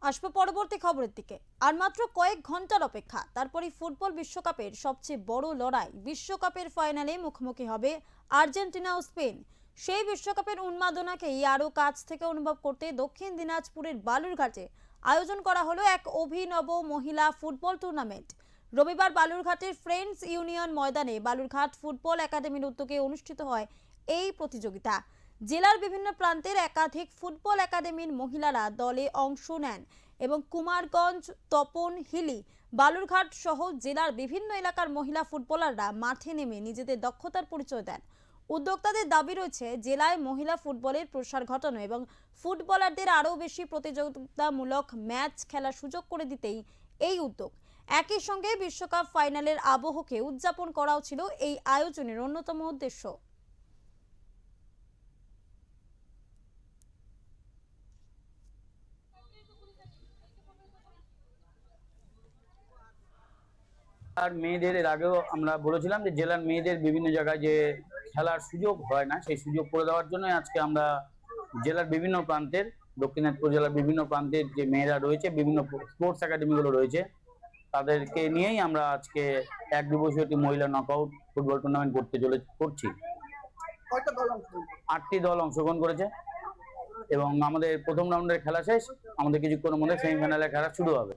আসবো পরবর্তী খবরের দিকে। আর মাত্র কয়েক ঘন্টার অপেক্ষা, তারপরে ফুটবল বিশ্বকাপের সবচেয়ে বড় লড়াই বিশ্বকাপের ফাইনালে মুখোমুখি হবে আর্জেন্টিনা ও স্পেন। সেই বিশ্বকাপের উন্মাদনাকেই আরও কাছ থেকে অনুভব করতে দক্ষিণ দিনাজপুরের বালুরঘাটে আয়োজন করা হলো এক অভিনব মহিলা ফুটবল টুর্নামেন্ট। রবিবার বালুরঘাটের ফ্রেন্ডস ইউনিয়ন ময়দানে বালুরঘাট ফুটবল একাডেমির উদ্যোগে অনুষ্ঠিত হয় এই প্রতিযোগিতা। জেলার বিভিন্ন প্রান্তের একাধিক ফুটবল একাডেমির মহিলারা দলে অংশ নেন এবং কুমারগঞ্জ, তপন হিলি, বালুরঘাট সহ জেলার বিভিন্ন এলাকার মহিলা ফুটবলাররা মাঠে নেমে নিজেদের দক্ষতার পরিচয় দেন। উদ্যোক্তাদের দাবি রয়েছে জেলায় মহিলা ফুটবলের প্রসার ঘটানো এবং ফুটবলারদের আরও বেশি প্রতিযোগিতামূলক ম্যাচ খেলার সুযোগ করে দিতেই এই উদ্যোগ। একই সঙ্গে বিশ্বকাপ ফাইনালের আবহকে উদযাপন করাও ছিল এই আয়োজনের অন্যতম উদ্দেশ্য। আর মেয়েদের এর আগেও আমরা বলেছিলাম যে জেলার মেয়েদের বিভিন্ন জায়গায় যে খেলার সুযোগ হয় না, সেই সুযোগ করে দেওয়ার জন্য আজকে আমরা জেলার বিভিন্ন প্রান্তের, দক্ষিণ দিনাজপুর জেলার বিভিন্ন প্রান্তের যে মেয়েরা রয়েছে, বিভিন্ন স্পোর্টস একাডেমিগুলো রয়েছে, তাদেরকে নিয়েই আমরা আজকে এক দিবসীয় একটি মহিলা নকআউট ফুটবল টুর্নামেন্ট করছি। 8টি দল অংশগ্রহণ করেছে এবং আমাদের প্রথম রাউন্ডের খেলা শেষ, আমাদের কিছুক্ষণের মধ্যে সেমিফাইনালের খেলা শুরু হবে।